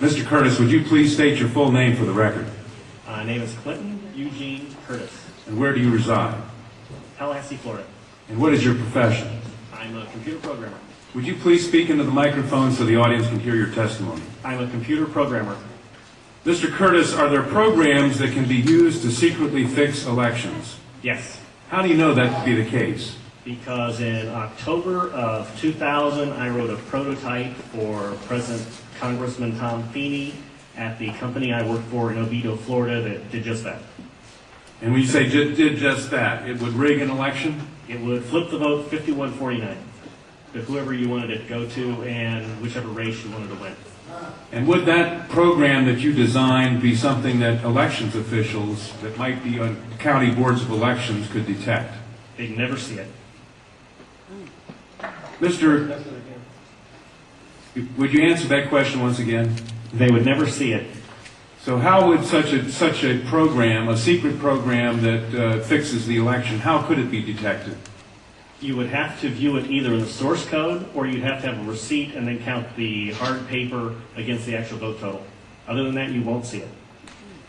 Mr. Curtis, would you please state your full name for the record? My name is Clinton Eugene Curtis, And where do you reside? Tallahassee, Florida. And what is your profession? I'm a computer programmer. Would you please speak into the microphone so the audience can hear your testimony? I'm a computer programmer. Mr. Curtis, are there programs that can be used to secretly fix elections? Yes, How do you know that to be the case? because in October of 2000, I wrote a prototype for President Congressman Tom Feeney at the company I work for in Oviedo, Florida, that did just that. And when you say did just that, it would rig an election? It would flip the vote 51-49 to whoever you wanted it to go to and whichever race you wanted to win. And would that program that you designed be something that elections officials that might be on county boards of elections could detect? They'd never see it. Mr. Would you answer that question once again? They would never see it. So how would such a program, a secret program that fixes the election, how could it be detected? You would have to view it either in the source code, or you'd have to have a receipt and then count the hard paper against the actual vote total. Other than that, you won't see it.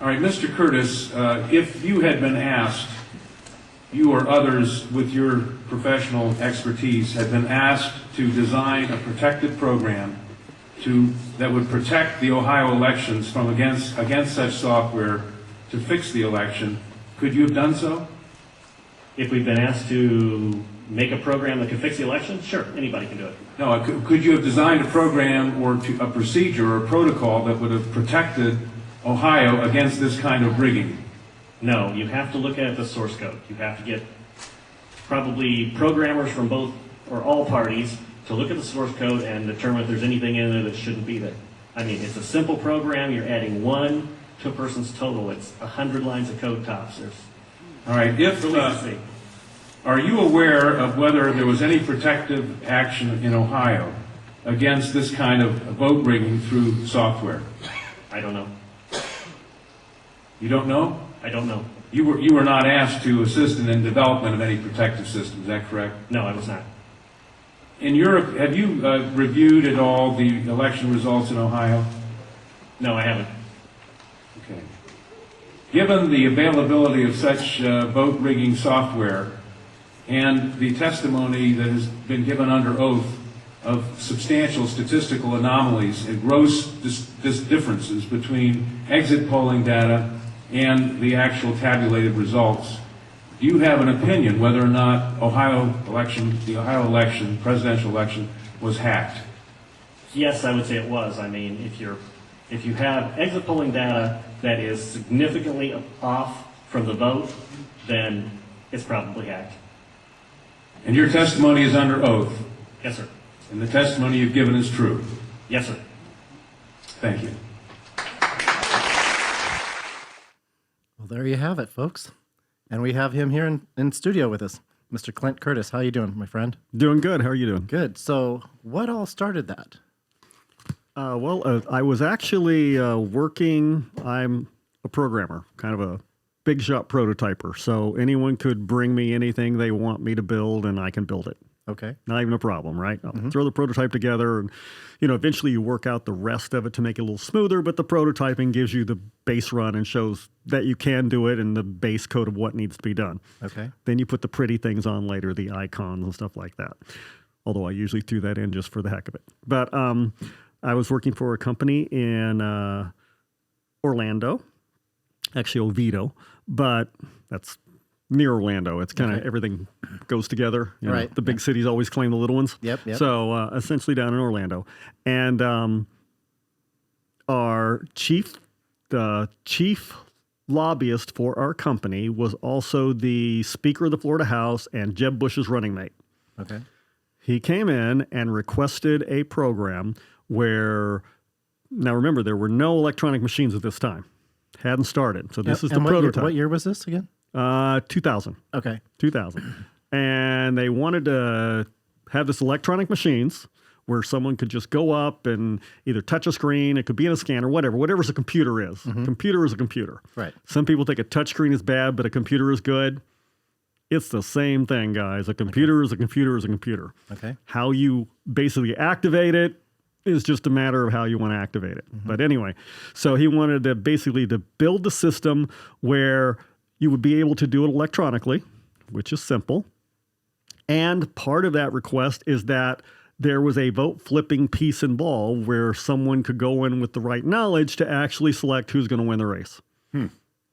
All right, Mr. Curtis, if you had been asked, you or others with your professional expertise had been asked to design a protective program that would protect the Ohio elections from against such software to fix the election, could you have done so? If we've been asked to make a program that can fix the election, sure, anybody can do it. No, could you have designed a program or a procedure or a protocol that would have protected Ohio against this kind of rigging? No, you have to look at the source code. You have to get probably programmers from both or all parties to look at the source code and determine if there's anything in there that shouldn't be there. I mean, it's a simple program. You're adding 1 to a person's total. It's 100 lines of code tops. All right. Are you aware of whether there was any protective action in Ohio against this kind of vote rigging through software? I don't know. You don't know? I don't know. You were not asked to assist in the development of any protective system. Is that correct? No, I was not. In Europe, have you reviewed at all the election results in Ohio? No, I haven't. Okay. Given the availability of such vote rigging software and the testimony that has been given under oath of substantial statistical anomalies and gross differences between exit polling data and the actual tabulated results, do you have an opinion whether or not the Ohio election, presidential election, was hacked? Yes, I would say it was. I mean, if you have exit polling data that is significantly off from the vote, then it's probably hacked. And your testimony is under oath? Yes, sir. And the testimony you've given is true? Yes, sir. Thank you. Well, there you have it, folks. And we have him here in studio with us, Mr. Clint Curtis. How you doing, my friend? Doing good. How are you doing? Good. So what all started that? I was actually working. I'm a programmer, kind of a big shot prototyper. So anyone could bring me anything they want me to build, and I can build it. Okay. Not even a problem, right? I'll throw the prototype together, and eventually you work out the rest of it to make it a little smoother. But the prototyping gives you the base run and shows that you can do it and the base code of what needs to be done. Okay. Then you put the pretty things on later, the icons and stuff like that. Although I usually threw that in just for the heck of it. But I was working for a company in Orlando, actually Oviedo, but that's near Orlando. It's kind of everything goes together. Right. The big cities always claim the little ones. Yep. So essentially down in Orlando. And our chief lobbyist for our company was also the Speaker of the Florida House and Jeb Bush's running mate. Okay. He came in and requested a program where, now remember, there were no electronic machines at this time. Hadn't started. So this is the prototype. What year was this again? 2000. Okay. 2000. And they wanted to have this electronic machines where someone could just go up and either touch a screen, it could be in a scanner, whatever's a computer is. Computer is a computer. Right. Some people think a touch screen is bad, but a computer is good. It's the same thing, guys. A computer is a computer is a computer. Okay. How you basically activate it It's just a matter of how you want to activate it. But anyway, so he wanted to basically to build the system where you would be able to do it electronically, which is simple. And part of that request is that there was a vote flipping piece involved where someone could go in with the right knowledge to actually select who's going to win the race.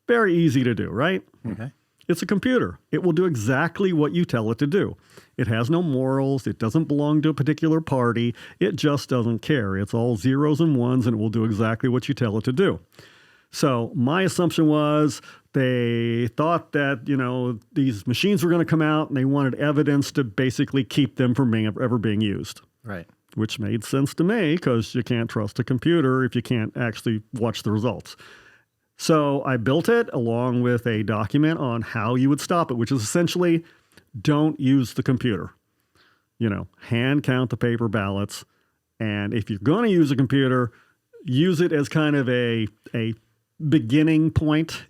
Very easy to do, right? Okay. It's a computer. It will do exactly what you tell it to do. It has no morals. It doesn't belong to a particular party. It just doesn't care. It's all zeros and ones, and it will do exactly what you tell it to do. So my assumption was they thought that, these machines were going to come out, and they wanted evidence to basically keep them from ever being used. Right. Which made sense to me because you can't trust a computer if you can't actually watch the results. So I built it along with a document on how you would stop it, which is essentially don't use the computer. Hand count the paper ballots. And if you're going to use a computer, use it as kind of a beginning point,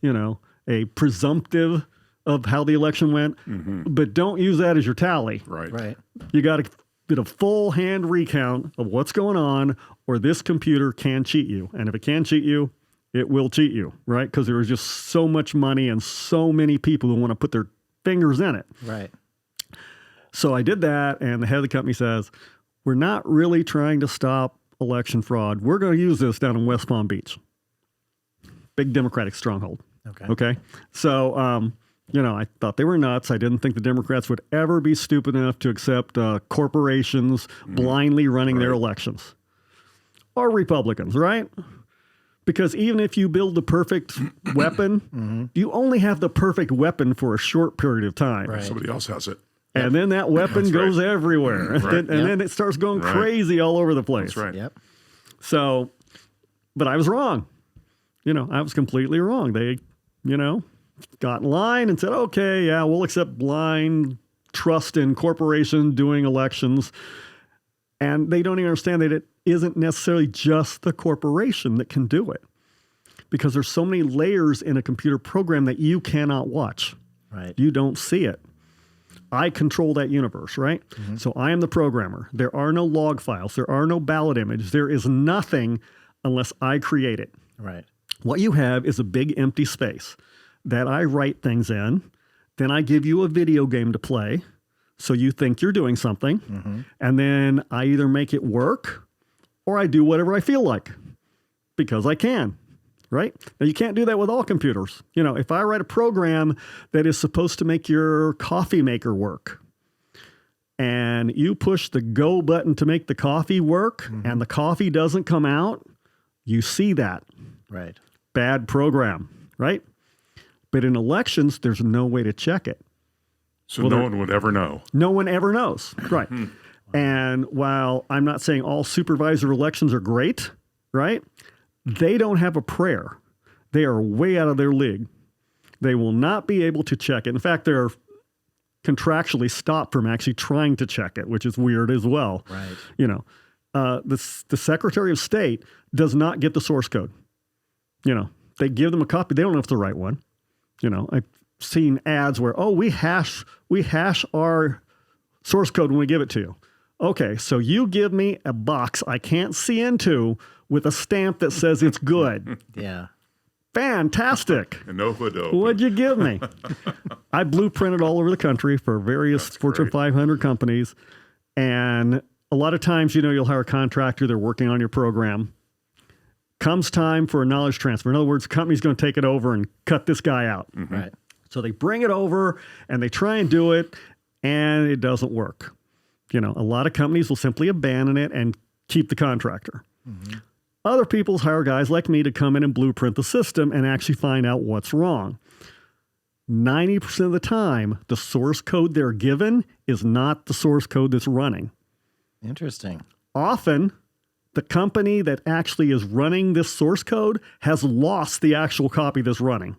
a presumptive of how the election went. But don't use that as your tally. Right. You got to get a full hand recount of what's going on, or this computer can cheat you. And if it can cheat you, it will cheat you, right? Because there is just so much money and so many people who want to put their fingers in it. Right. So I did that, and the head of the company says, we're not really trying to stop election fraud. We're going to use this down in West Palm Beach. Big Democratic stronghold. Okay. So, I thought they were nuts. I didn't think the Democrats would ever be stupid enough to accept corporations blindly running their elections. Or Republicans, right? Because even if you build the perfect weapon, you only have the perfect weapon for a short period of time. Right. Somebody else has it. And then that weapon goes right. everywhere. Right. And then it starts going crazy all over the place. That's right. Yep. So, but I was wrong. I was completely wrong. They, got in line and said, okay, yeah, we'll accept blind trust in corporations doing elections. And they don't even understand that it isn't necessarily just the corporation that can do it, because there's so many layers in a computer program that you cannot watch. Right. You don't see it. I control that universe, right? So I am the programmer. There are no log files. There are no ballot images. There is nothing unless I create it. Right. What you have is a big empty space that I write things in. Then I give you a video game to play. So you think you're doing something. And then I either make it work or I do whatever I feel like because I can. Right? Now, you can't do that with all computers. If I write a program that is supposed to make your coffee maker work, and you push the go button to make the coffee work, and the coffee doesn't come out, you see that. Right. Bad program, right? But in elections, there's no way to check it. So no one would ever know. No one ever knows. Right. And while I'm not saying all supervisor elections are great, right? They don't have a prayer. They are way out of their league. They will not be able to check it. In fact, they're contractually stopped from actually trying to check it, which is weird as well. Right. The Secretary of State does not get the source code. They give them a copy. They don't know if it's the right one. I've seen ads where, we hash our source code when we give it to you. Okay, so you give me a box I can't see into with a stamp that says it's good. Yeah. Fantastic. And no hood to open. What'd you give me? I blueprinted all over the country for various Fortune 500 companies. And a lot of times, you'll hire a contractor. They're working on your program. Comes time for a knowledge transfer. In other words, the company's going to take it over and cut this guy out. Right. So they bring it over and they try and do it, and it doesn't work. A lot of companies will simply abandon it and keep the contractor. Other people hire guys like me to come in and blueprint the system and actually find out what's wrong. 90% of the time, the source code they're given is not the source code that's running. Interesting. Often, the company that actually is running this source code has lost the actual copy that's running.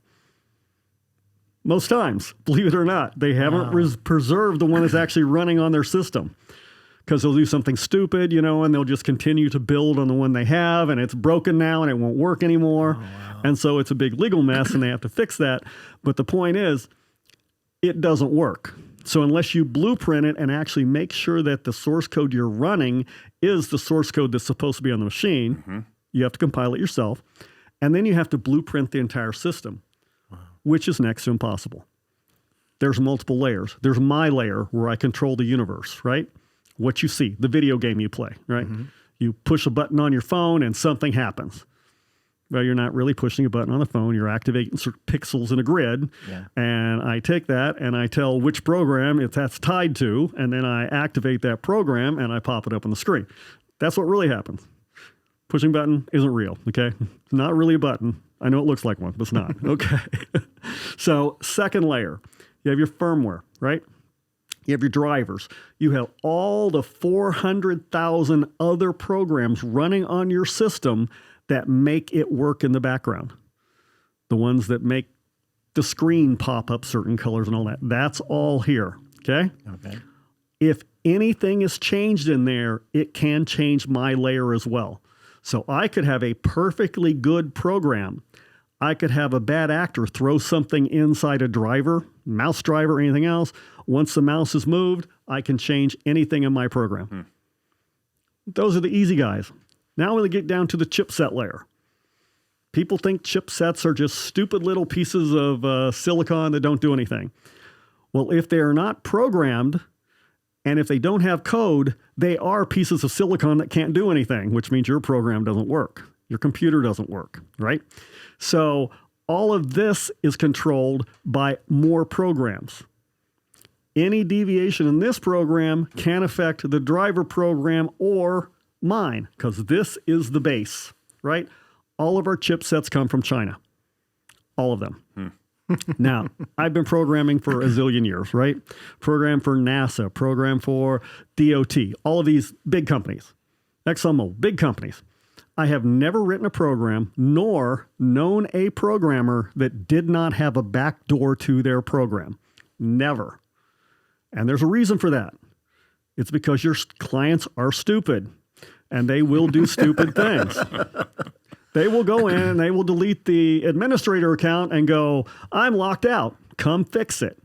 Most times, believe it or not, they haven't preserved the one that's actually running on their system. Because they'll do something stupid, and they'll just continue to build on the one they have, and it's broken now and it won't work anymore. Oh, wow. And so it's a big legal mess and they have to fix that. But the point is, it doesn't work. So unless you blueprint it and actually make sure that the source code you're running is the source code that's supposed to be on the machine, you have to compile it yourself. And then you have to blueprint the entire system, which is next to impossible. There's multiple layers. There's my layer where I control the universe, right? What you see, the video game you play, right? You push a button on your phone and something happens. Well, you're not really pushing a button on the phone. You're activating certain pixels in a grid. Yeah. And I take that and I tell which program that's tied to, and then I activate that program and I pop it up on the screen. That's what really happens. Pushing button isn't real, okay? It's not really a button. I know it looks like one, but it's not. Okay. So second layer, you have your firmware, right? You have your drivers. You have all the 400,000 other programs running on your system that make it work in the background. The ones that make the screen pop up certain colors and all that. That's all here, okay? Okay. If anything is changed in there, it can change my layer as well. So I could have a perfectly good program. I could have a bad actor throw something inside a driver, mouse driver, anything else. Once the mouse is moved, I can change anything in my program. Those are the easy guys. Now we get down to the chipset layer. People think chipsets are just stupid little pieces of silicon that don't do anything. Well, if they are not programmed, and if they don't have code, they are pieces of silicon that can't do anything, which means your program doesn't work. Your computer doesn't work, right? So all of this is controlled by more programs. Any deviation in this program can affect the driver program or mine, because this is the base, right? All of our chipsets come from China. All of them. Now, I've been programming for a zillion years, right? Program for NASA, program for DOT, all of these big companies. ExxonMobil, big companies. I have never written a program nor known a programmer that did not have a backdoor to their program. Never. And there's a reason for that. It's because your clients are stupid and they will do stupid things. They will go in and they will delete the administrator account and go, I'm locked out. Come fix it.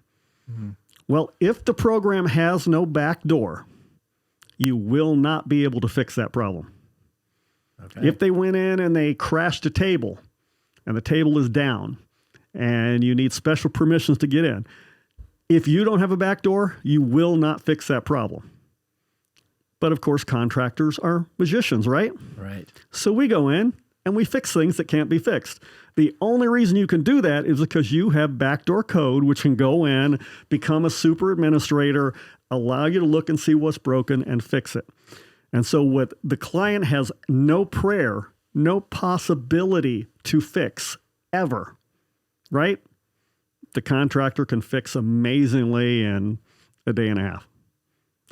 Well, if the program has no backdoor, you will not be able to fix that problem. Okay. If they went in and they crashed a table and the table is down and you need special permissions to get in, if you don't have a backdoor, you will not fix that problem. But of course, contractors are magicians, right? Right. So we go in and we fix things that can't be fixed. The only reason you can do that is because you have backdoor code, which can go in, become a super administrator, allow you to look and see what's broken and fix it. And so what the client has no prayer, no possibility to fix ever, right? The contractor can fix amazingly in a day and a half.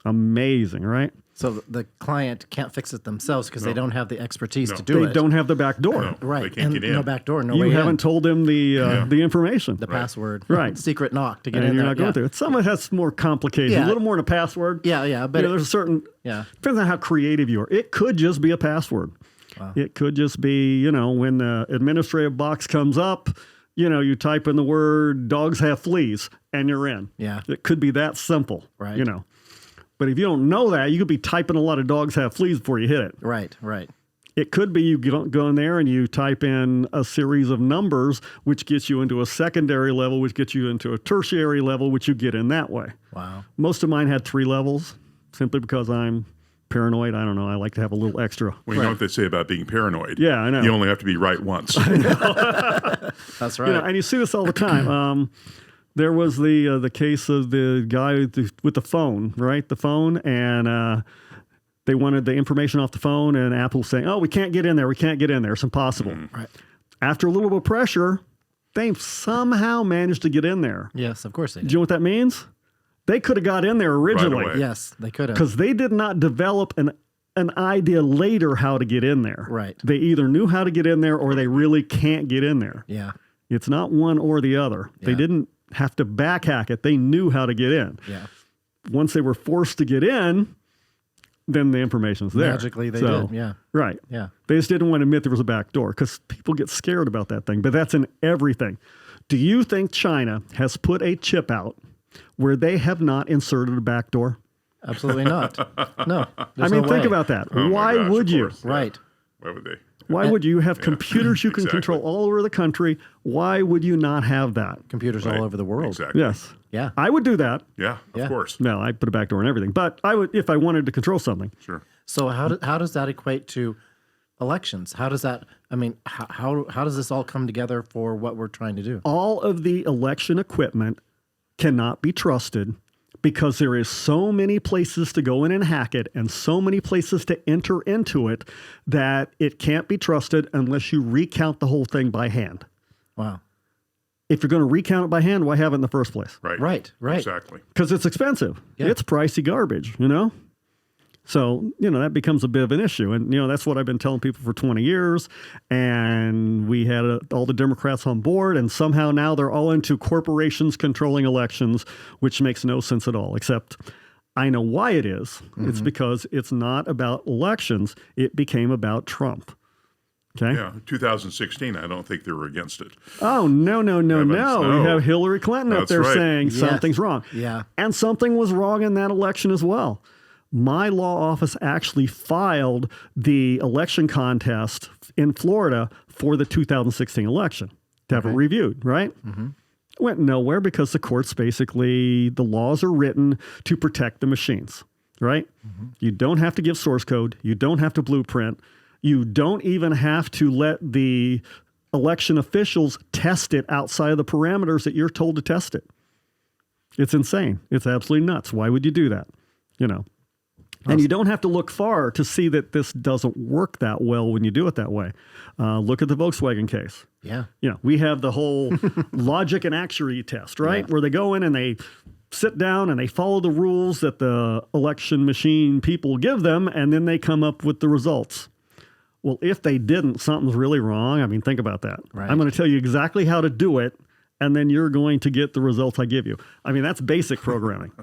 Amazing, right? So the client can't fix it themselves because they don't have the expertise to do it. They don't have the back door. No, Right. They can't get in. No back door, no You way haven't in. told them the information. The password. Right. Secret knock to get And in you're there. not going through it. Some of it has more complications, Yeah. a little more than a password. Yeah, but There's a certain, depends on how creative you are. It could just be a password. Wow. It could just be, when the administrative box comes up, you type in the word dogs have fleas and you're in. Yeah. It could be that simple. Right. But if you don't know that, you could be typing a lot of dogs have fleas before you hit it. Right. It could be you go in there and you type in a series of numbers, which gets you into a secondary level, which gets you into a tertiary level, which you get in that way. Wow. Most of mine had 3 levels, simply because I'm paranoid. I don't know. I like to have a little extra. Well, you know what they say about being paranoid. Yeah, I know. You only have to be right once. That's right. And you see this all the time. There was the case of the guy with the phone, right? The phone, and they wanted the information off the phone, and Apple saying, "Oh, we can't get in there. We can't get in there. It's impossible." Right. After a little bit of pressure, they somehow managed to get in there. Yes, of course they Do did. you know what that means? They could have got in there originally. away. Yes, they could have. Because they did not develop an idea later how to get in there. Right. They either knew how to get in there or they really can't get in there. Yeah. It's not one or the other. They Yeah. didn't have to back hack it. They knew how to get in. Yeah. Once they were forced to get in, then the information's there. Magically they did. Yeah. Right. Yeah. They just didn't want to admit there was a back door because people get scared about that thing. But that's in everything. Do you think China has put a chip out where they have not inserted a back door? Absolutely not. No. I there's mean, no think way. about that. Oh my Why gosh, would of you? course, yeah. Right. Why would they? Why would you have computers you can exactly. control all over the country? Why would you not have that? Computers Right. all over the world. Exactly. Yes. Yeah. I would do that. Yeah, Yeah. of course. No, I put a back door and everything. But I would, if I wanted to control something. Sure. So how does that equate to elections? How does that? I mean, how does this all come together for what we're trying to do? All of the election equipment cannot be trusted because there is so many places to go in and hack it and so many places to enter into it that it can't be trusted unless you recount the whole thing by hand. Wow. If you're going to recount it by hand, why have it in the first place? Right. Right. Right. Exactly. Because it's expensive. Yeah. It's pricey garbage, you know? So, that becomes a bit of an issue. And, that's what I've been telling people for 20 years. And we had all the Democrats on board. And somehow now they're all into corporations controlling elections, which makes no sense at all, except I know why it is. Mm-hmm. It's because it's not about elections. It became about Trump. Okay? Yeah. 2016, I don't think they were against it. Oh, no. no. We have Hillary Clinton up That's there right. saying Yes. something's wrong. Yeah. And something was wrong in that election as well. My law office actually filed the election contest in Florida for the 2016 election to have it reviewed, right? Mm-hmm. Went nowhere because the courts basically, the laws are written to protect the machines, right? Mm-hmm. You don't have to give source code. You don't have to blueprint. You don't even have to let the election officials test it outside of the parameters that you're told to test it. It's insane. It's absolutely nuts. Why would you do that? And you don't have to look far to see that this doesn't work that well when you do it that way. Look at the Volkswagen case. Yeah. We have the whole logic and actuary test, right? Yeah. Where they go in and they sit down and they follow the rules that the election machine people give them, and then they come up with the results. Well, if they didn't, something's really wrong. I mean, think about that. Right. I'm going to tell you exactly how to do it, and then you're going to get the results I give you. I mean, that's basic programming.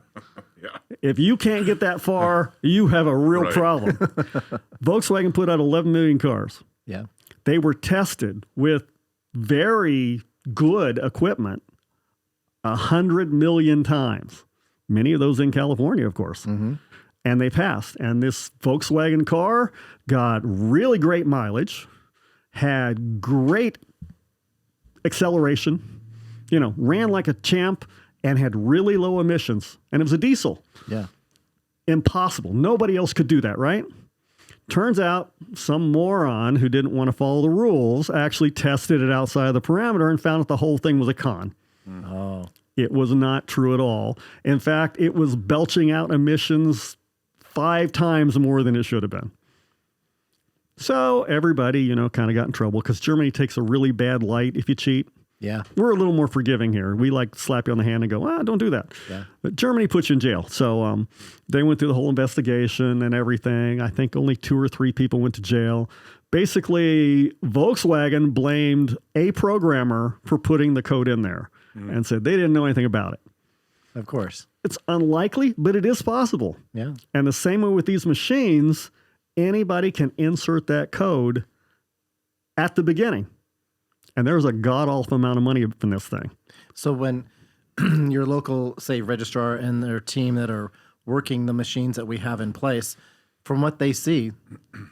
Yeah. If you can't get that far, you have a real Right. problem. Volkswagen put out 11 million cars. Yeah. They were tested with very good equipment 100 million times. Many of those in California, of course. Mm-hmm. And they passed. And this Volkswagen car got really great mileage, had great acceleration, ran like a champ, and had really low emissions. And it was a diesel. Yeah. Impossible. Nobody else could do that, right? Turns out some moron who didn't want to follow the rules actually tested it outside of the parameter and found that the whole thing was a con. Oh. It was not true at all. In fact, it was belching out emissions 5 times more than it should have been. So everybody, kind of got in trouble because Germany takes a really bad light if you cheat. Yeah. We're a little more forgiving here. We slap you on the hand and go, don't do that. Yeah. But Germany puts you in jail. So they went through the whole investigation and everything. I think only 2 or 3 people went to jail. Basically, Volkswagen blamed a programmer for putting the code in there and said they didn't know anything about it. Of course. It's unlikely, but it is possible. Yeah. And the same way with these machines, anybody can insert that code at the beginning. And there's a god-awful amount of money in this thing. So when your local, say, registrar and their team that are working the machines that we have in place, from what they see,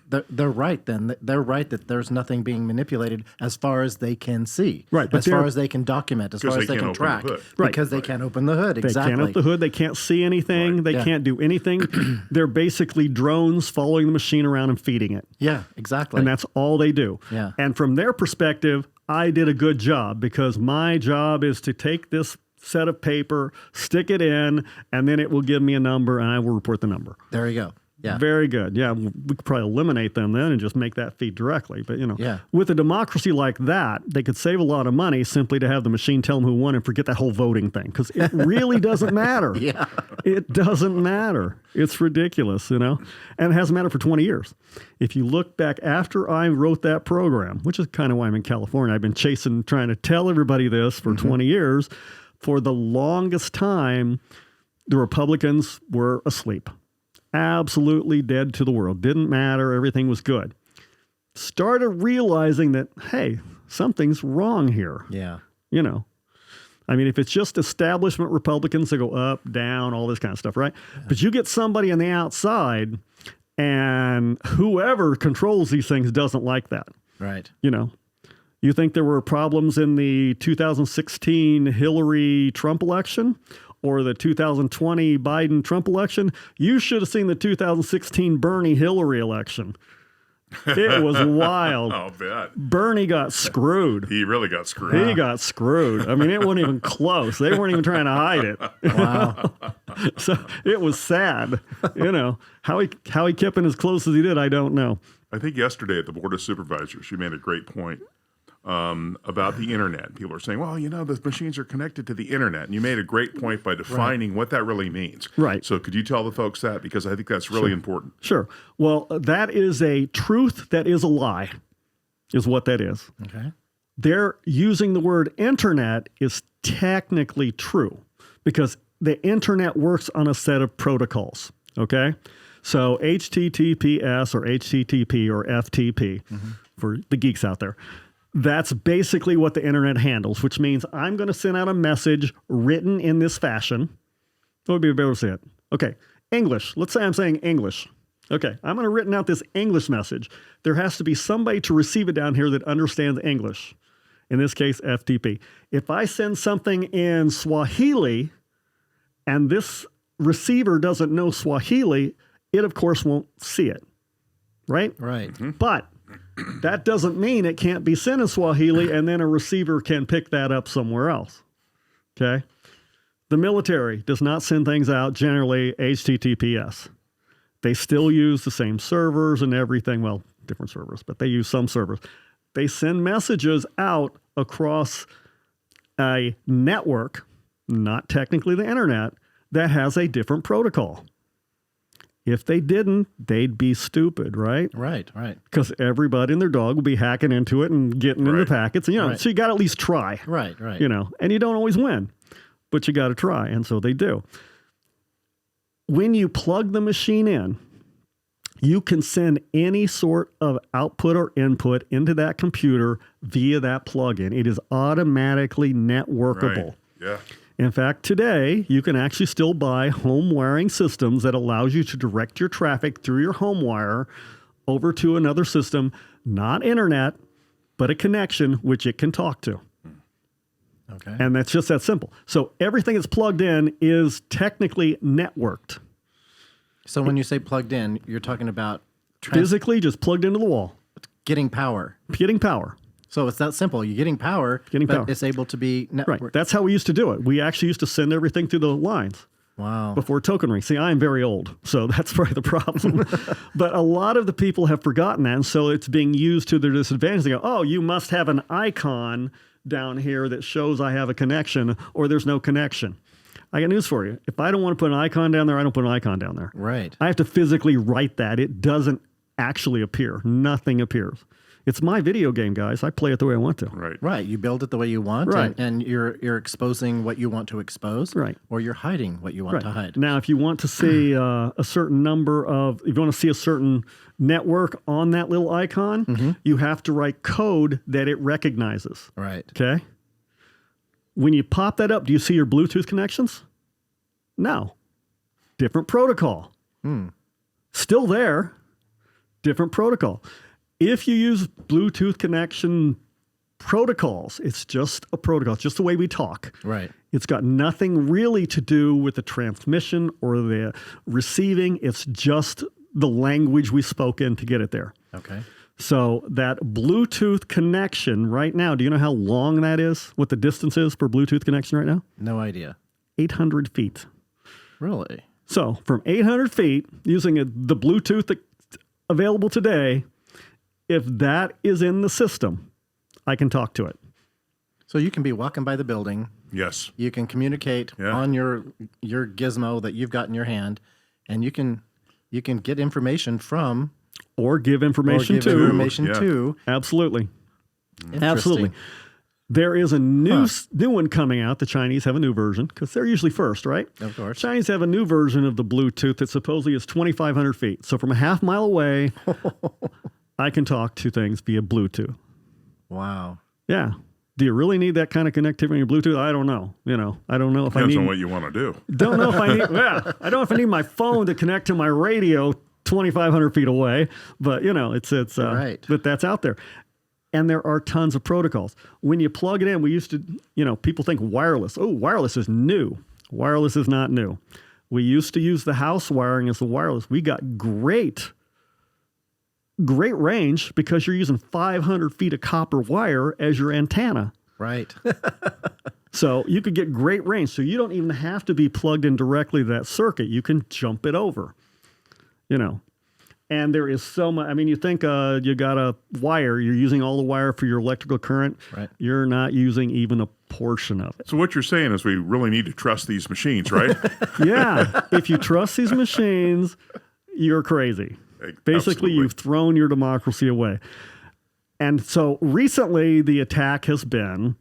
they're right then. They're right that there's nothing being manipulated as far as they can see. Right, but as far as they can document, as Because far as they they can can't open track. the hood. Right. Because they can't open the hood. They Exactly. can't open the hood. They can't see anything. Right. They Yeah. can't do anything. They're basically drones following the machine around and feeding it. Yeah, exactly. And that's all they do. Yeah. And from their perspective, I did a good job because my job is to take this set of paper, stick it in, and then it will give me a number and I will report the number. There you go. Yeah. Very good. Yeah, we could probably eliminate them then and just make that feed directly. But, Yeah. with a democracy like that, they could save a lot of money simply to have the machine tell them who won and forget that whole voting thing because it really doesn't matter. Yeah. It doesn't matter. It's ridiculous, And it hasn't mattered for 20 years. If you look back after I wrote that program, which is kind of why I'm in California, I've been trying to tell everybody this for 20 years. For the longest time, the Republicans were asleep. Absolutely dead to the world. Didn't matter. Everything was good. Started realizing that, hey, something's wrong here. Yeah. I mean, if it's just establishment Republicans that go up, down, all this kind of stuff, right? Yeah. But you get somebody on the outside, and whoever controls these things doesn't like that. Right. You know, you think there were problems in the 2016 Hillary-Trump election or the 2020 Biden-Trump election? You should have seen the 2016 Bernie-Hillary election. It was wild. I'll bet. Bernie got screwed. He really got screwed. He got screwed. I mean, it wasn't even close. They weren't even trying to hide it. Wow. So it was sad. You know, how he kept it as close as he did, I don't know. I think yesterday at the Board of Supervisors, you made a great point about the internet. People are saying, well, you know, the machines are connected to the internet. And you made a great point by defining what that really means. Right. So could you tell the folks that? Because I think that's really important. Sure. Well, that is a truth that is a lie, is what that is. Okay. They're using the word internet is technically true because the internet works on a set of protocols. Okay. So HTTPS or HTTP or FTP for the geeks out there. That's basically what the internet handles, which means I'm going to send out a message written in this fashion. What would be able to say it? Okay. English. Let's say I'm saying English. Okay. I'm going to written out this English message. There has to be somebody to receive it down here that understands English. In this case, FTP. If I send something in Swahili and this receiver doesn't know Swahili, it of course won't see it. Right? Right. But that doesn't mean it can't be sent in Swahili and then a receiver can pick that up somewhere else. Okay? The military does not send things out generally HTTPS. They still use the same servers and everything. Well, different servers, but they use some servers. They send messages out across a network, not technically the internet, that has a different protocol. If they didn't, they'd be stupid, right? Right, right. Because everybody and their dog will be hacking into it and getting into packets. And, you know, so you got to at least try. Right, right. You know, and you don't always win, but you got to try. And so they do. When you plug the machine in, you can send any sort of output or input into that computer via that plug-in. It is automatically networkable. Right. Yeah. In fact, today, you can actually still buy home wiring systems that allows you to direct your traffic through your home wire over to another system, not internet, but a connection which it can talk to. Okay. And that's just that simple. So everything that's plugged in is technically networked. So when you say plugged in, you're talking about Physically just plugged into the wall. getting power. Getting power. So it's that simple. You're getting power, but it's able to be networked. Right. That's how we used to do it. We actually used to send everything through the lines. Wow. Before token ring. See, I'm very old, so that's probably the problem. But a lot of the people have forgotten that, and so it's being used to their disadvantage. They go, oh, you must have an icon down here that shows I have a connection, or there's no connection. I got news for you. If I don't want to put an icon down there, I don't put an icon down there. Right. I have to physically write that. It doesn't actually appear. Nothing appears. It's my video game, guys. I play it the way I want to. Right. Right. You build it the way you want, Right. and you're exposing what you want to expose, Right. or you're hiding what you want to hide. Now, if you want to see a certain number of, if you want to see a certain network on that little icon, you have to write code that it recognizes. Right. Okay? When you pop that up, do you see your Bluetooth connections? No. Different protocol. Still there. Different protocol. If you use Bluetooth connection protocols, it's just a protocol. It's just the way we talk. Right. It's got nothing really to do with the transmission or the receiving. It's just the language we spoke in to get it there. Okay. So that Bluetooth connection right now, do you know how long that is? What the distance is for Bluetooth connection right now? No idea. 800 feet. Really? So from 800 feet, using the Bluetooth that's available today, if that is in the system, I can talk to it. So you can be walking by the building. Yes. You can communicate on your gizmo that you've got in your hand, and you can get information from Or give information to. to. Absolutely. Interesting. Absolutely. There is a new one coming out. The Chinese have a new version because they're usually first, right? Of course. Chinese have a new version of the Bluetooth that supposedly is 2,500 feet. So from a half mile away, I can talk to things via Bluetooth. Wow. Yeah. Do you really need that kind of connectivity on your Bluetooth? I don't know. I don't know if Depends I on need. what you want to do. Don't know if I need. Yeah, I don't know if I need my phone to connect to my radio 2,500 feet away. But it's Right. But that's out there, and there are tons of protocols. When you plug it in, we used to. People think wireless. Oh, wireless is new. Wireless is not new. We used to use the house wiring as the wireless. We got great range because you're using 500 feet of copper wire as your antenna. Right. So you could get great range. So you don't even have to be plugged in directly to that circuit. You can jump it over, And there is so much. I mean, you think you got a wire, you're using all the wire for your electrical current. Right. You're not using even a portion of it. So what you're saying is we really need to trust these machines, right? Yeah. If you trust these machines, you're crazy. Basically, Absolutely. you've thrown your democracy away. And so recently, the attack has been,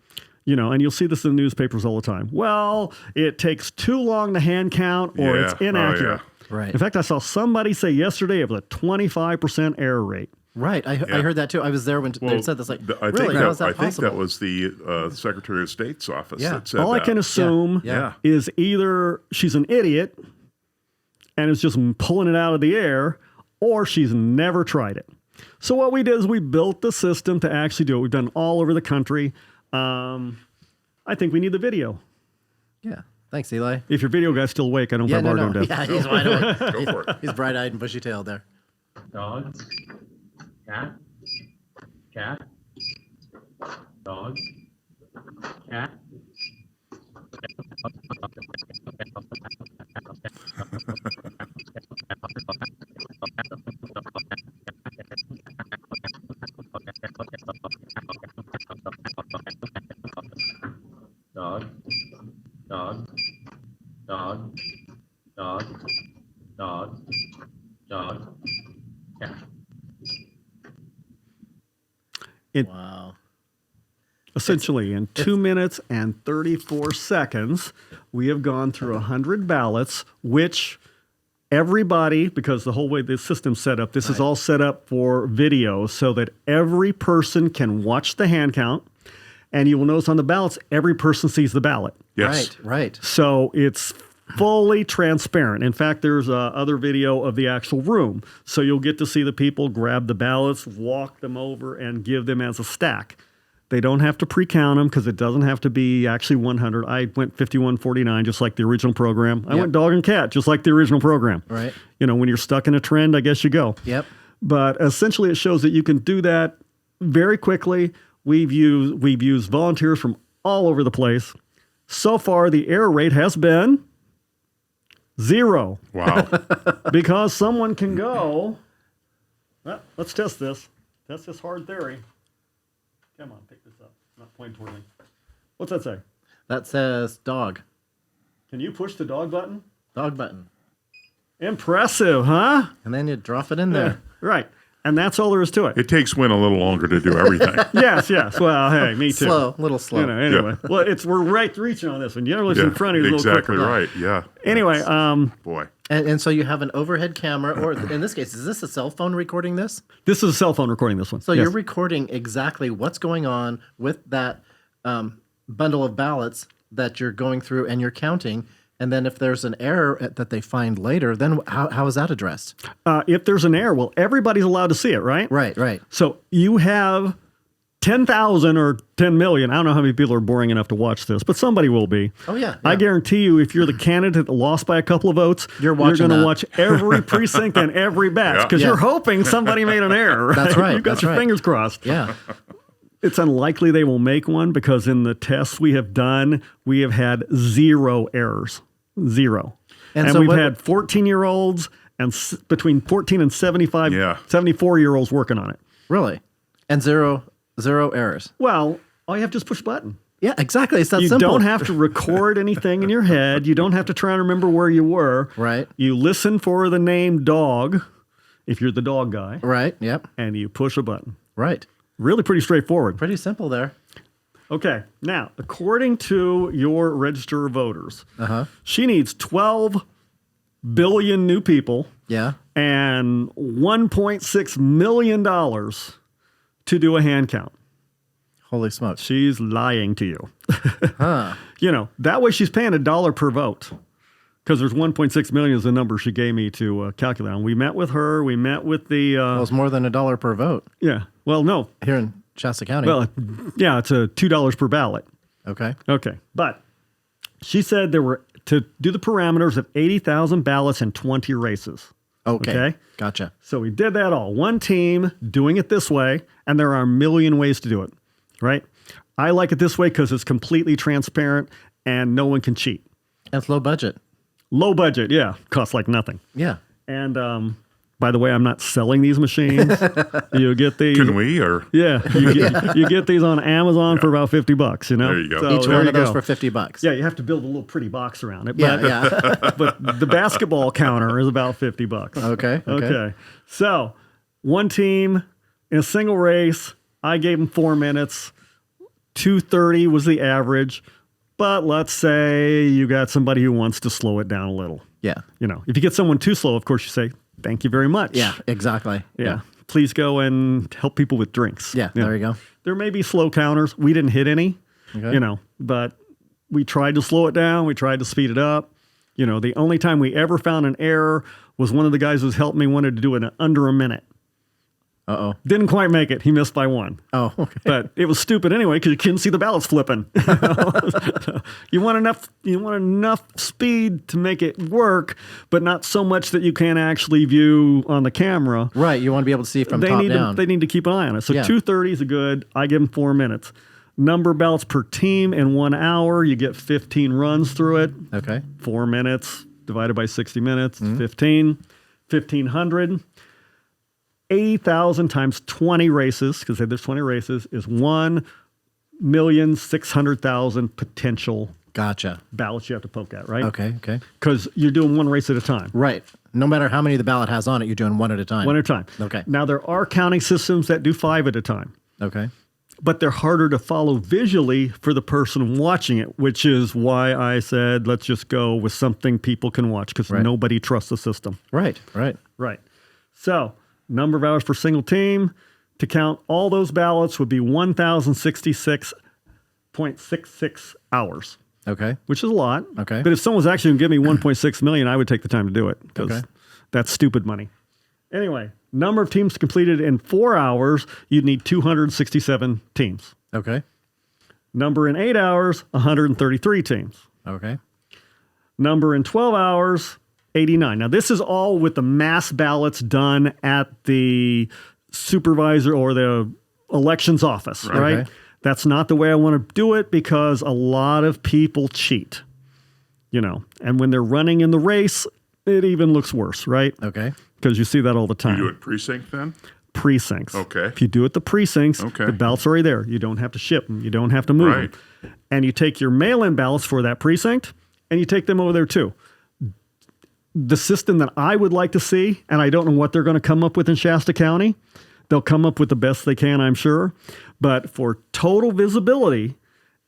and you'll see this in the newspapers all the time. Well, it takes too long to hand count or it's Yeah. inaccurate. Oh, Right. In fact, I saw somebody say yesterday it was a 25% error rate. Right. I heard that too. I was there when they said this. Like, I really? think How is that I think possible? that was the Secretary of State's office Yeah. that said All I that. can assume Yeah. is either she's an idiot and is just pulling it out of the air, or she's never tried it. So what we did is we built the system to actually do it. We've done all over the country. I think we need the video. Yeah. Thanks, Eli. If your video guy's still awake, I don't Yeah, have no, Bardo no. death. Yeah, he's wide awake. Go for it. He's bright-eyed and bushy-tailed there. Dog, cat, cat, dog, cat. Dog, dog, dog, dog, dog, dog, cat. Wow. Essentially, in 2 minutes and 34 seconds, we have gone through 100 ballots, which everybody, because the whole way the system's set up, this is all set up for video so that every person can watch the hand count. And you will notice on the ballots, every person sees the ballot. Yes. Right. So it's fully transparent. In fact, there's other video of the actual room. So you'll get to see the people grab the ballots, walk them over, and give them as a stack. They don't have to pre-count them because it doesn't have to be actually 100. I went 51-49, just like the original program. I went dog and cat, just like the original program. Right. When you're stuck in a trend, I guess you go. Yep. But essentially, it shows that you can do that very quickly. We've used volunteers from all over the place. So far, the error rate has been 0 Wow. because someone can go. Well, let's test this. Test this hard theory. Come on, pick this up. Not pointing toward me. What's that say? That says dog. Can you push the dog button? Dog button. Impressive, huh? And then you drop it in there. Right. And that's all there is to it. It takes Win a little longer to do everything. Yes. Well, hey, me too. Slow, a little slow. Anyway. Well, we're right reaching on this one. You know what's in front of you is a little exactly quicker. right. Yeah. Anyway, Boy. And so you have an overhead camera, or in this case, is this a cell phone recording this? this is a cell phone recording this one. So Yes. you're recording exactly what's going on with that bundle of ballots that you're going through and you're counting. And then if there's an error that they find later, then how is that addressed? If there's an error, well, everybody's allowed to see it, right? Right. So you have 10,000 or 10 million. I don't know how many people are boring enough to watch this, but somebody will be. Oh, yeah. I guarantee you, if you're the candidate that lost by a couple of votes, You're watching going to that. watch every precinct and every batch because Yeah. you're hoping somebody made an error. Right? That's right, You've got that's your right. fingers crossed. Yeah. It's unlikely they will make one because in the tests we have done, we have had 0 errors. 0. And And so we've what- had 14-year-olds and between 14 and 75, Yeah. 74-year-olds working on it. Really? And zero errors. Well, all you have to do is push a button. Yeah, exactly. It's that You simple. don't have to record anything in your head. You don't have to try and remember where you were. Right. You listen for the name dog, if you're the dog guy, Right. Yep. and you push a button. Right. Really pretty straightforward. Pretty simple there. Okay, now, according to your register of voters, she needs 12 billion new people Yeah. and $1.6 million to do a hand count. Holy smokes. She's lying to you. Huh. You know, that way she's paying $1 per vote. Because there's 1.6 million is the number she gave me to calculate on. We met with her. We met with the... Well, it's more than $1 per vote yeah. Well, no. here in Shasta County. Well, yeah, it's a $2 per ballot. Okay. Okay. But she said there were, to do the parameters of 80,000 ballots and 20 races. Okay. Okay. Gotcha. So we did that all. One team doing it this way, and there are a million ways to do it, right? I like it this way because it's completely transparent and no one can cheat. And it's low budget. Low budget, yeah. Costs like nothing. Yeah. And by the way, I'm not selling these machines. You get these. Can we? Or Yeah, you get these on Amazon for about $50. You know, There you go. So Each there one you of those go. for $50. Yeah, you have to build a little pretty box around it. Yeah. But, Yeah. but the basketball counter is about $50. Okay. Okay. So one team in a single race, I gave them 4 minutes. 2:30 was the average. But let's say you got somebody who wants to slow it down a little. Yeah. You know, if you get someone too slow, of course you say, thank you very much. Yeah. Exactly. Yeah. Please go and help people with drinks. Yeah. There you go. There may be slow counters. We didn't hit any, Okay. you know, but we tried to slow it down. We tried to speed it up. You know, the only time we ever found an error was one of the guys who was helping me wanted to do it in under a minute. Uh-oh. Didn't quite make it. He missed by 1. Oh, okay. But it was stupid anyway because you couldn't see the ballots flipping. You want enough speed to make it work, but not so much that you can't actually view on the camera. Right. You want to be able to see from top down. They need to keep an eye on it. So Yeah. 2:30 is good. I give them 4 minutes. Number of ballots per team in 1 hour. You get 15 runs through it. Okay. 4 minutes divided by 60 minutes, Mm-hmm. 1,500. 80,000 times 20 races, because there's 20 races, is 1,600,000 potential Gotcha. ballots you have to poke at, right? Okay. Okay. Because you're doing one race at a time. Right. No matter how many the ballot has on it, you're doing one at a time. One at a time. Okay. Now, there are counting systems that do 5 at a time, Okay. but they're harder to follow visually for the person watching it, which is why I said, let's just go with something people can watch, because Right. nobody trusts the system. Right. Right. Right. So, number of hours per single team to count all those ballots would be 1,066.66 hours, Okay. which is a lot. Okay. But if someone's actually going to give me 1.6 million, I would take the time to do it because Okay. that's stupid money. Anyway, number of teams completed in 4 hours, you'd need 267 teams. Okay. Number in 8 hours, 133 teams. Okay. Number in 12 hours, 89. Now, this is all with the mass ballots done at the supervisor or the elections office, right? Okay. That's not the way I want to do it because a lot of people cheat, you know, and when they're running in the race, it even looks worse, right? Okay. Because you see that all the you time. do it precinct then? Precincts. Okay. If you do it the precincts, Okay. the ballots are already there. You don't have to ship them. You don't have to move Right. them. And you take your mail-in ballots for that precinct and you take them over there too. The system that I would like to see, and I don't know what they're going to come up with in Shasta County, they'll come up with the best they can, I'm sure. But for total visibility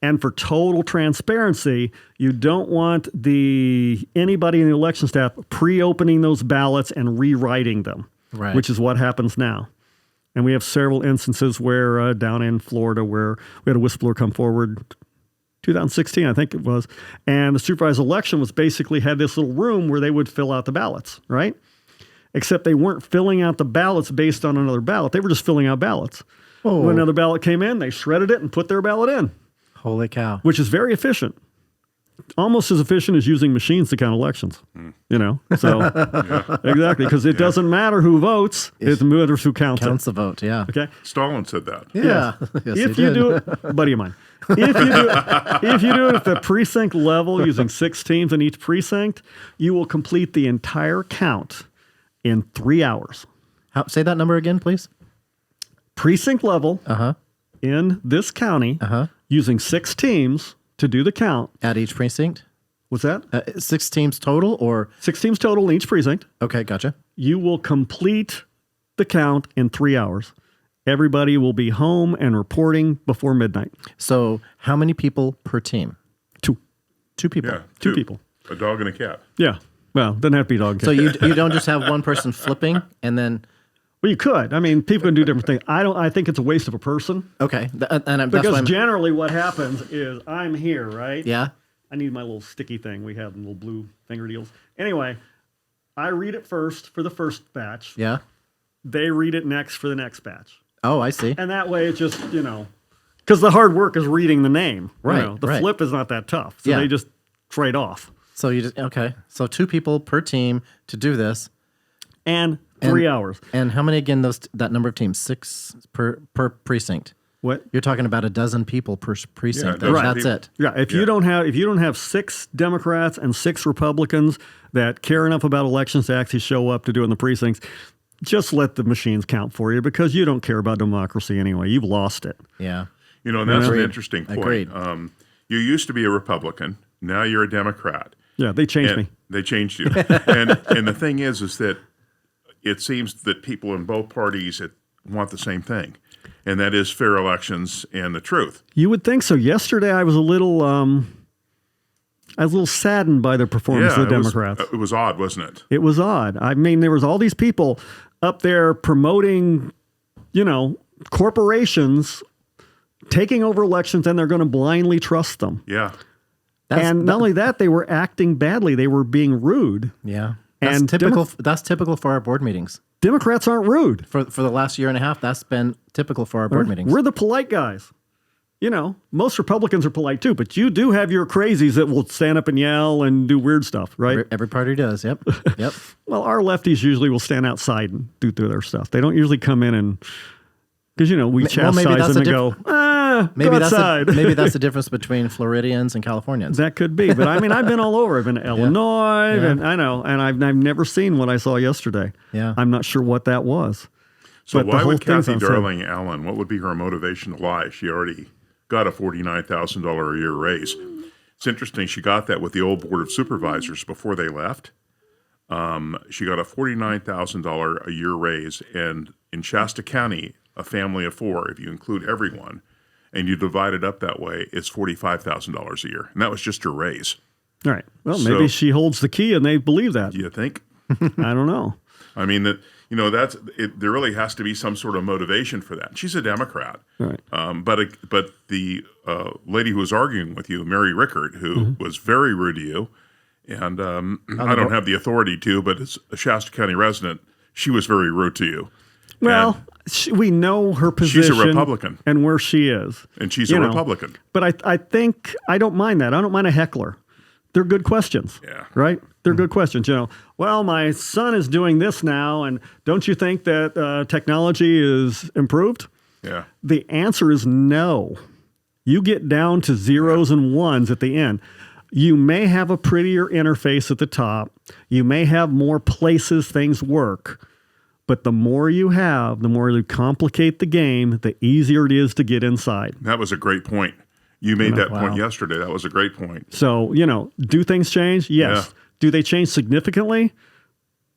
and for total transparency, you don't want anybody in the election staff pre-opening those ballots and rewriting them, Right. which is what happens now. And we have several instances where down in Florida where we had a whistleblower come forward 2016, I think it was. And the supervised election was basically had this little room where they would fill out the ballots, right? Except they weren't filling out the ballots based on another ballot. They were just filling out ballots. Oh. When another ballot came in, they shredded it and put their ballot in, Holy cow. which is very efficient. Almost as efficient as using machines to count elections, you know? So, exactly, because it doesn't matter who votes, it matters who counts Counts it. the vote. Yeah. Okay? Stalin said that. Yeah. Yes, If he you did. do it, buddy of mine, if you do it at the precinct level using 6 teams in each precinct, you will complete the entire count in 3 hours. Say that number again, please. Precinct level Uh-huh. in this county using 6 teams to do the count. At each precinct? What's that? 6 teams total or? 6 teams total in each precinct. Okay, gotcha. You will complete the count in 3 hours. Everybody will be home and reporting before midnight. So how many people per team? 2. 2 people. Yeah. 2 people. A dog and a cat. Yeah. Well, doesn't have to be dog. So you don't just have one person flipping and then Well, you could. I mean, people can do different things. I think it's a waste of a person. Okay. That's why Because I'm, generally what happens is I'm here, right? yeah. I need my little sticky thing. We have little blue finger deals. Anyway, I read it first for the first batch. Yeah. They read it next for the next batch. Oh, I see. And that way it just, because the hard work is reading the name. Right, The right. flip is not that tough. So Yeah. they just trade off. So you just, okay. So 2 people per team to do this. And 3 hours. And how many again? That number of teams, 6 per precinct. What? You're talking about a dozen people per precinct. dozen That's people. it. Yeah, if you don't have 6 Democrats and 6 Republicans that care enough about elections to actually show up to do it in the precincts, just let the machines count for you because you don't care about democracy anyway. You've lost it. Yeah. And that's an Agreed. interesting point. Agreed. You used to be a Republican. Now you're a Democrat. Yeah, they changed And me. They changed you. and the thing is that it seems that people in both parties want the same thing, and that is fair elections and the truth. You would think so. Yesterday, I was a little saddened by the performance of the Democrats. It was odd, wasn't it? It was odd. I mean, there was all these people up there promoting, corporations taking over elections, and they're going to blindly trust them. Yeah. And not only that, they were acting badly. They were being rude. Yeah. That's And typical. That's typical for our board meetings. Democrats aren't rude. For the last year and a half, that's been typical for our board meetings. We're the polite guys. Most Republicans are polite too, but you do have your crazies that will stand up and yell and do weird stuff, right? Every party does. Yep. Yep. Well, our lefties usually will stand outside and do their stuff. They don't usually come in and because we chastise them and go, Maybe go that's outside. maybe that's the difference between Floridians and Californians. That could be, but I mean, I've been all over. I've been to Illinois, Yeah. and I know, and I've never seen what I saw yesterday. Yeah. I'm not sure what that was. So But the why whole would thing's Kathy unfair. Darling Allen, what would be her motivation to lie? She already got a $49,000 a year raise. It's interesting. She got that with the old Board of Supervisors before they left. She got a $49,000 a year raise, and in Shasta County, a family of 4, if you include everyone, and you divide it up that way, it's $45,000 a year. And that was just her raise. All right. Well, So- maybe she holds the key and they believe that. Do you think? I don't know. I mean, that's it. There really has to be some sort of motivation for that. She's a Democrat. Right. But the lady who was arguing with you, Mary Rickard, who was very rude to you, and I don't have the authority to, but as a Shasta County resident, she was very rude to you. Well, we know her position. She's a Republican. And where she is. And she's a Republican. But I think I don't mind that. I don't mind a heckler. They're good questions. Yeah. Right? They're good questions. Well, my son is doing this now, and don't you think that technology is improved? Yeah. The answer is no. You get down to zeros and ones at the end. You may have a prettier interface at the top. You may have more places things work. But the more you have, the more you complicate the game, the easier it is to get inside. That was a great point. You made that Wow. point yesterday. That was a great point. So, do things change? Yes. Yeah. Do they change significantly?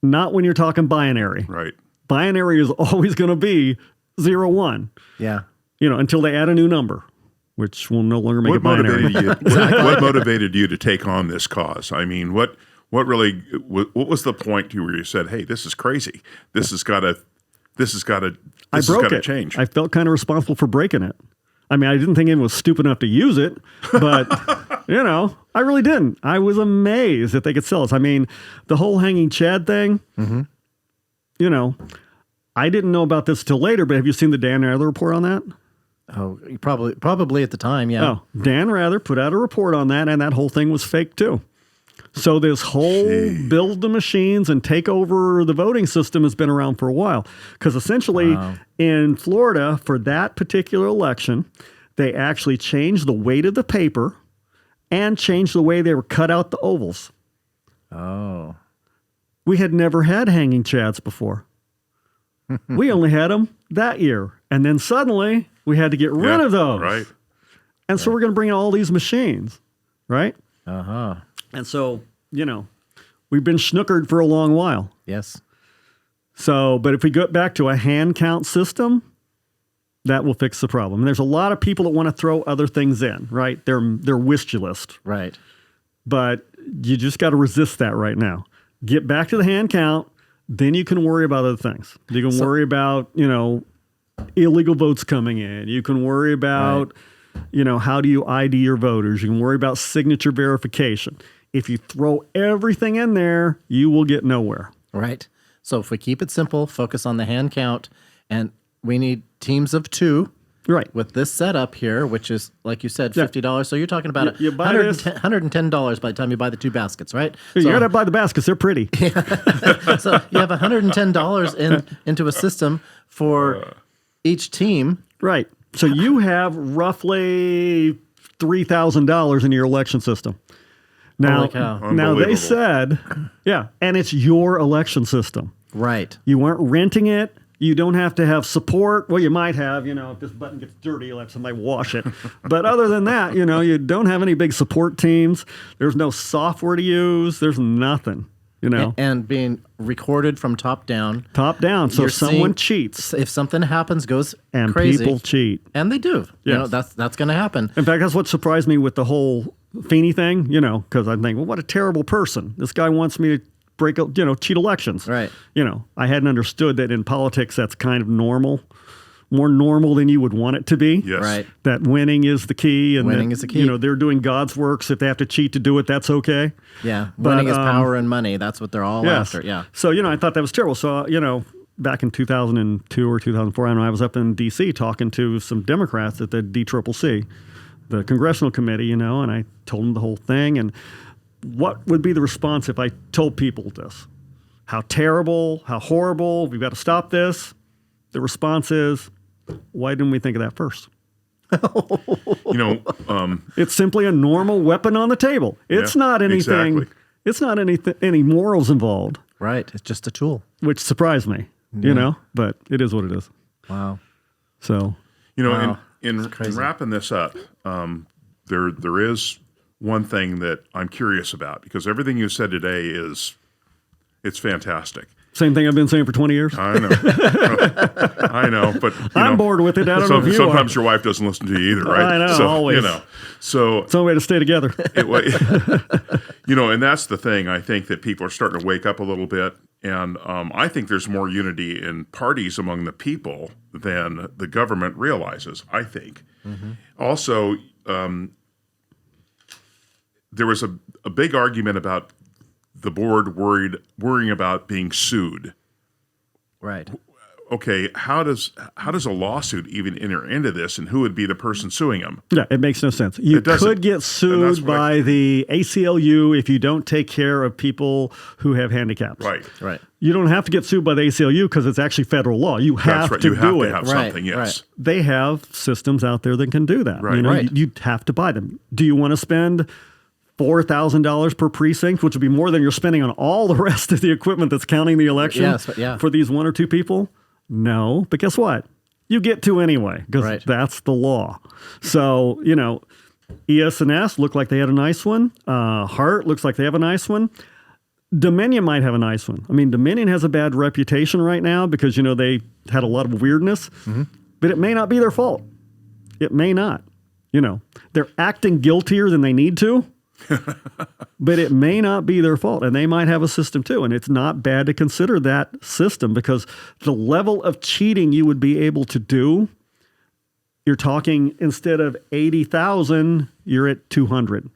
Not when you're talking binary. Right. Binary is always going to be 0, 1, Yeah. until they add a new number, which will no longer make What it binary. motivated you? What motivated you to take on this cause? I mean, what was the point to where you said, "Hey, this is crazy. This has got to change." I felt kind of responsible for breaking it. I mean, I didn't think anyone was stupid enough to use it, but I really didn't. I was amazed that they could sell this. I mean, the whole hanging Chad thing. I didn't know about this till later. But have you seen the Dan Rather report on that? Oh, you probably at the time. Yeah. Oh, Dan Rather put out a report on that, and that whole thing was fake too. So this whole build the machines and take over the voting system has been around for a while. Because essentially in Florida, for that particular election, they actually changed the weight of the paper and changed the way they were cut out the ovals. Oh. We had never had hanging chads before. We only had them that year. And then suddenly we had to get rid of those. Right. And so we're going to bring in all these machines, right? Uh-huh. And so, we've been snookered for a long while. Yes. So, but if we go back to a hand count system, that will fix the problem. And there's a lot of people that want to throw other things in, right? Their wish list. Right. But you just got to resist that right now. Get back to the hand count. then you can worry about other things. You can worry about, illegal votes coming in. You can worry about, how do you ID your voters? You can worry about signature verification. If you throw everything in there, you will get nowhere. Right. So if we keep it simple, focus on the hand count, and we need teams of 2. Right. With this setup here, which is, like you said, $50. So you're talking about You buy this. $110 by the time you buy the 2 baskets, right? You So- got to buy the baskets. They're pretty. So you have $110 into a system for each team. Right. So you have roughly $3,000 in your election system. Now, Holy cow. now they Unbelievable. said, and it's your election system. Right. You weren't renting it. You don't have to have support. Well, you might have, if this button gets dirty, you'll have somebody wash it. But other than that, you don't have any big support teams. There's no software to use. There's nothing, And being recorded from top down. Top down. So You're if someone seeing- cheats If something happens, goes and crazy. people cheat. And they do. Yes. That's going to happen. In fact, that's what surprised me with the whole Feeney thing, because I think, well, what a terrible person. This guy wants me to cheat elections. Right. I hadn't understood that in politics that's kind of normal, more normal than you would want it to be. Yes. Right. That winning is the key. And Winning that, is the key. They're doing God's works. If they have to cheat to do it, that's okay. Yeah. But, Winning is power and money. That's what they're all Yes. after. Yeah. So, I thought that was terrible. So, back in 2002 or 2004, I was up in D.C. talking to some Democrats at the DCCC, the congressional committee, and I told them the whole thing. And what would be the response if I told people this? How terrible, how horrible, we've got to stop this. The response is, why didn't we think of that first? It's simply a normal weapon on the table. It's Yeah, not anything. exactly. It's not any morals involved, Right. It's just a tool. which surprised me, but it is what it is. Wow. So, Wow. In crazy. wrapping this up, there is one thing that I'm curious about, because everything you said today it's fantastic. same thing I've been saying for 20 years. I know, I know, but I'm bored with it. I don't know if you sometimes are. your wife doesn't listen to you either, right? I know, so, always. So It's the only way to stay together. and that's the thing. I think that people are starting to wake up a little bit, and I think there's more unity in parties among the people than the government realizes. I think. Also, there was a big argument about the board worrying about being sued. Right. Okay, how does a lawsuit even enter into this, and who would be the person suing them? Yeah, it makes no sense. You It doesn't. could get And that's sued what by the ACLU if you don't take care of people who have handicaps. Right. Right. You don't have to get sued by the ACLU because it's actually federal law. You have That's right. to You have do to it. have Right, something. Yes. right. They have systems out there that can do that. Right. Right. You'd have to buy them. Do you want to spend $4,000 per precinct, which would be more than you're spending on all the rest of the equipment that's counting the election Yes, but yeah. for these 1 or 2 people? No, but guess what? You get to anyway because Right. that's the law. So, ES&S look like they had a nice one. Hart looks like they have a nice one. Dominion might have a nice one. I mean, Dominion has a bad reputation right now because, they had a lot of weirdness, but it may not be their fault. It may not. They're acting guiltier than they need to, but it may not be their fault. And they might have a system too. And it's not bad to consider that system because the level of cheating you would be able to do, you're talking instead of 80,000, you're at 200.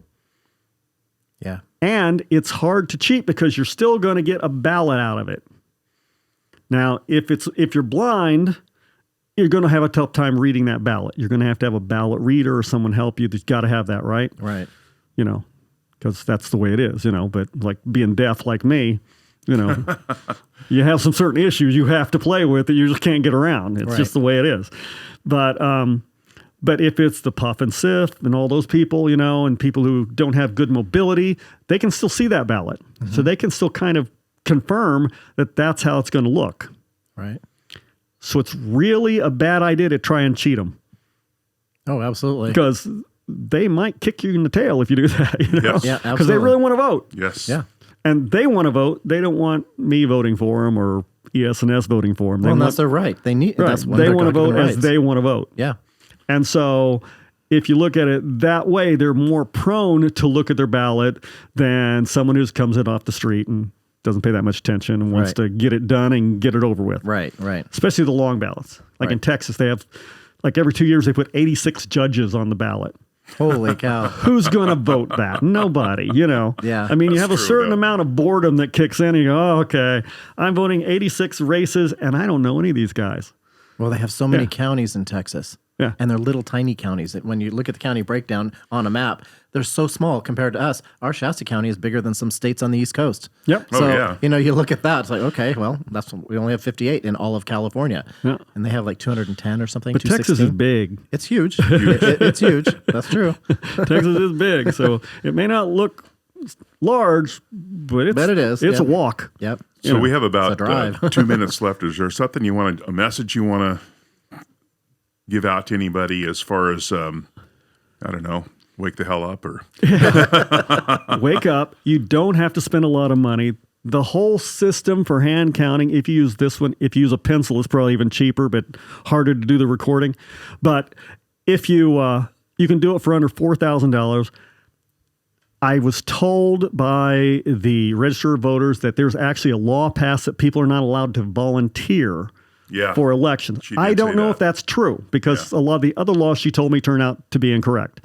Yeah. And it's hard to cheat because you're still going to get a ballot out of it. Now, if you're blind, you're going to have a tough time reading that ballot. You're going to have a ballot reader or someone help you. You've got to have that, right? Right. Because that's the way it is, But like being deaf like me, you have some certain issues you have to play with that you just can't get around. It's Right. just the way it is. But if it's the puff and sift and all those people, and people who don't have good mobility, they can still see that ballot. So they can still kind of confirm that that's how it's going to look. Right. So it's really a bad idea to try and cheat them Oh, absolutely. because they might kick you in the tail if you do that. Yes. Yeah, Because they absolutely. really want to vote. Yes. Yeah. And they want to vote. They don't want me voting for them or ES&S voting for them. Well, and that's their right. They need. right. That's one They of their want to vote God-given as rights. they want to vote. Yeah. And so if you look at it that way, they're more prone to look at their ballot than someone who comes in off the street and doesn't pay that much attention and wants to get it done and get it over with. Right. Especially the long ballots. Like in Texas, they have, like every 2 years, they put 86 judges on the ballot. Holy cow. Who's going to vote that? Nobody, Yeah. I mean, you have a true, certain though. amount of boredom that kicks in and you go, oh, okay, I'm voting 86 races and I don't know any of these guys. Well, they have so many counties in Texas. Yeah. And they're little tiny counties. When you look at the county breakdown on a map, they're so small compared to us. Our Shasta County is bigger than some states on the East Coast. Yep. Oh, So, yeah. you look at that, it's like, okay, well, we only have 58 in all of California. Yeah. And they have like 210 or something, But Texas 216. is big. It's huge. It's huge. That's true. Texas is big. So it may not look large, but Bet it is, It's yeah. a walk. Yep. So we have about It's a drive. 2 minutes left. Is there something a message you want to give out to anybody as far as, I don't know, wake the hell up or? Wake up. You don't have to spend a lot of money. The whole system for hand counting, if you use this one, if you use a pencil, it's probably even cheaper, but harder to do the recording. But if you can do it for under $4,000. I was told by the register of voters that there's actually a law passed that people are not allowed to volunteer Yeah. for elections. She did I don't say know that. if that's true because a lot of the other laws she told me turn out to be incorrect.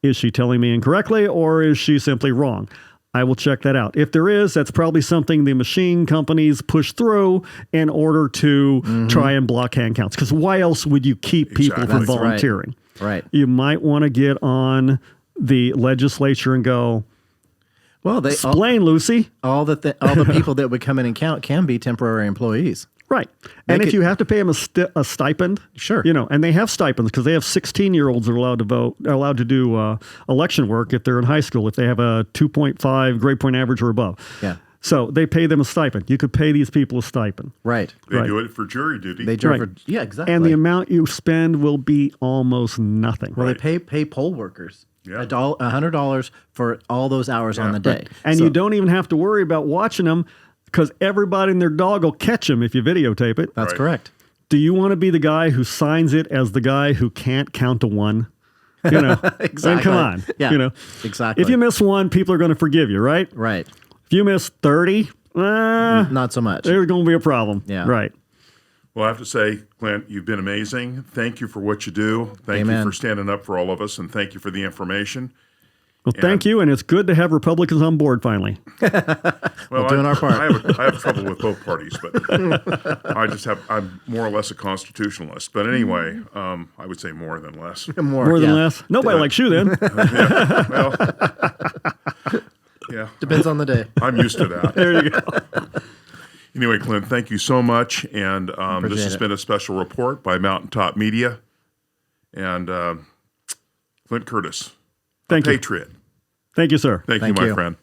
Is she telling me incorrectly or is she simply wrong? I will check that out. If there is, that's probably something the machine companies push through in order to try and block hand counts. Because why else would you keep people Exactly. from That's right. volunteering? Right. You might want to get on the legislature and go, Well, explain, Lucy. all the people that would come in and count can be temporary employees. Right. And Make if it- you have to pay them a stipend, Sure. and they have stipends because they have 16-year-olds that are allowed to vote, are allowed to do election work if they're in high school, if they have a 2.5 grade point average or above. Yeah. So they pay them a stipend. You could pay these people a stipend. Right. They Right. do it for jury duty. They do Right. yeah, exactly. And the amount you spend will be almost nothing. well, Right. they pay poll workers Yeah. $100 for all those hours on the day. And So- you don't even have to worry about watching them because everybody and their dog will catch them if you videotape it. That's Right. correct. Do you want to be the guy who signs it as the guy who can't count to one? Exactly. And come on. Yeah. Exactly. If you miss one, people are going to forgive you, right? Right. If you miss 30, Not so much. there's going to be a problem. Yeah. Right. Well, I have to say, Clint, you've been amazing. Thank you for what you do. Thank you Amen. for standing up for all of us, and thank you for the information. Well, thank you. And it's good to have Republicans on board finally. Well, doing our part. I have trouble with both parties, but I'm more or less a constitutionalist. But anyway, I would say more than less. More than yeah. less. Nobody likes you then. Well, yeah, Depends on the day. I'm used to that. There you go. Anyway, Clint, thank you so much. And this Appreciate has it. been a special report by Mountaintop Media and Clint Curtis, Thank you. Patriot. Thank you, sir. Thank you, Thank my you. friend.